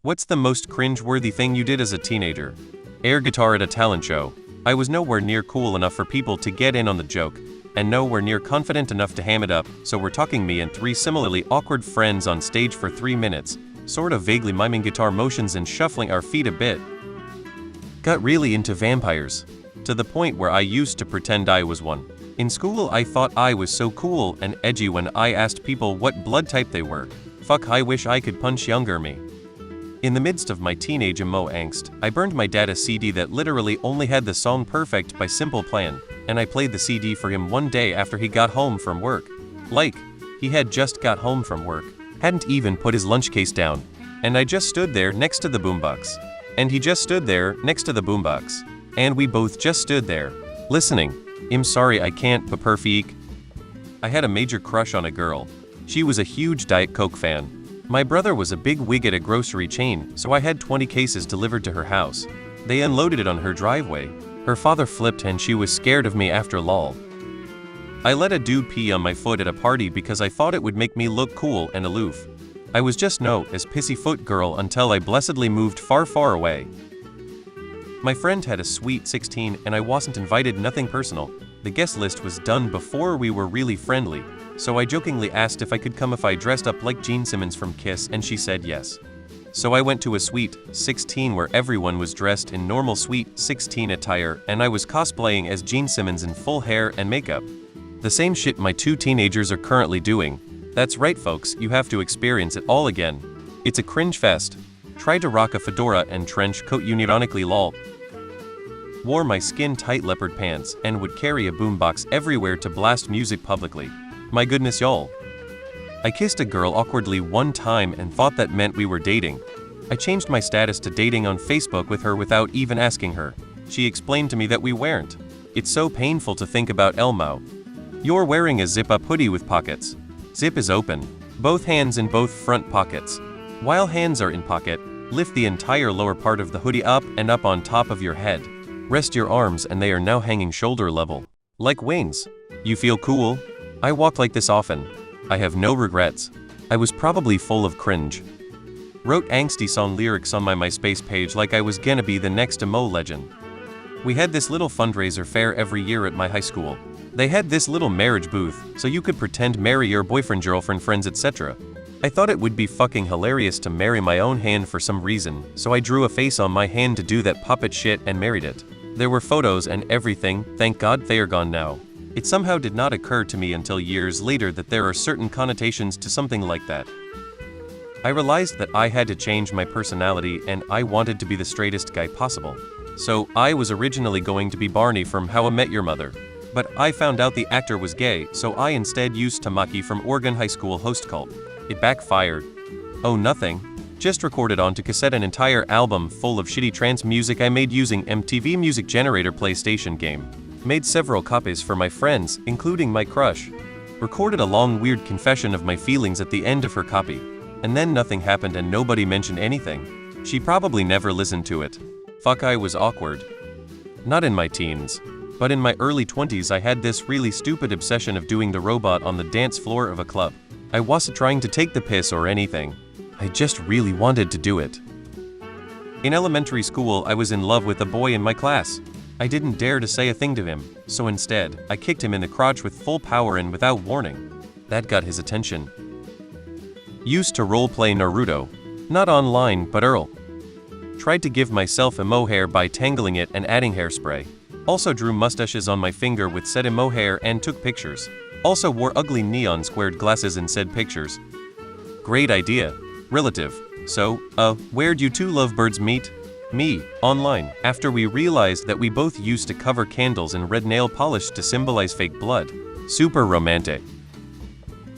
What's the most cringe-worthy thing you did as a teenager? Air guitar at a talent show. I was nowhere near cool enough for people to get in on the joke, and nowhere near confident enough to ham it up, so we're talking me and three similarly awkward friends on stage for 3 minutes, sort of vaguely miming guitar motions and shuffling our feet a bit. Got really into vampires. To the point where I used to pretend I was one. In school I thought I was so cool and edgy when I asked people what blood type they were. Fuck, I wish I could punch younger me. In the midst of my teenage emo angst, I burned my dad a CD that literally only had the song Perfect by Simple Plan, and I played the CD for him one day after he got home from work. Like, he had just got home from work, hadn't even put his lunch case down, and I just stood there next to the boombox. And he just stood there next to the boombox. And we both just stood there, listening. I'm sorry I can't, but perfect. I had a major crush on a girl. She was a huge Diet Coke fan. My brother was a big wig at a grocery chain, so I had 20 cases delivered to her house. They unloaded it on her driveway. Her father flipped and she was scared of me after lol. I let a dude pee on my foot at a party because I thought it would make me look cool and aloof. I was just known as Pissy Foot Girl until I blessedly moved far, far away. My friend had a sweet 16 and I wasn't invited, nothing personal. The guest list was done before we were really friendly, so I jokingly asked if I could come if I dressed up like Gene Simmons from Kiss, and she said yes. So I went to a sweet 16 where everyone was dressed in normal sweet 16 attire and I was cosplaying as Gene Simmons in full hair and makeup. The same shit my two teenagers are currently doing. That's right folks, you have to experience it all again. It's a cringe fest. Tried to rock a fedora and trench coat unironically lol. Wore my skin-tight leopard pants and would carry a boombox everywhere to blast music publicly. My goodness y'all. I kissed a girl awkwardly one time and thought that meant we were dating. I changed my status to dating on Facebook with her without even asking her. She explained to me that we weren't. It's so painful to think about Elmo. You're wearing a zip-up hoodie with pockets. Zip is open. Both hands in both front pockets. While hands are in pocket, lift the entire lower part of the hoodie up and up on top of your head. Rest your arms and they are now hanging shoulder level. Like wings. You feel cool? I walk like this often. I have no regrets. I was probably full of cringe. Wrote angsty song lyrics on my MySpace page like I was gonna be the next emo legend. We had this little fundraiser fair every year at my high school. They had this little marriage booth, so you could pretend marry your boyfriend, girlfriend, friends, etc. I thought it would be fucking hilarious to marry my own hand for some reason, so I drew a face on my hand to do that puppet shit and married it. There were photos and everything, thank God they are gone now. It somehow did not occur to me until years later that there are certain connotations to something like that. I realized that I had to change my personality and I wanted to be the straightest guy possible. So I was originally going to be Barney from How I Met Your Mother. But I found out the actor was gay, so I instead used Tamaki from Oregon High School Host Cult. It backfired. Oh nothing. Just recorded onto cassette an entire album full of shitty trance music I made using MTV Music Generator PlayStation game. Made several copies for my friends, including my crush. Recorded a long weird confession of my feelings at the end of her copy. And then nothing happened and nobody mentioned anything. She probably never listened to it. Fuck, I was awkward. Not in my teens. But in my early 20s I had this really stupid obsession of doing the robot on the dance floor of a club. I wasn't trying to take the piss or anything. I just really wanted to do it. In elementary school I was in love with a boy in my class. I didn't dare to say a thing to him, so instead, I kicked him in the crotch with full power and without warning. That got his attention. Used to roleplay Naruto. Not online, but Earl. Tried to give myself emo hair by tangling it and adding hairspray. Also drew mustaches on my finger with said emo hair and took pictures. Also wore ugly neon squared glasses in said pictures. Great idea. Relative. So, where'd you two lovebirds meet? Me, online, after we realized that we both used to cover candles in red nail polish to symbolize fake blood. Super romantic.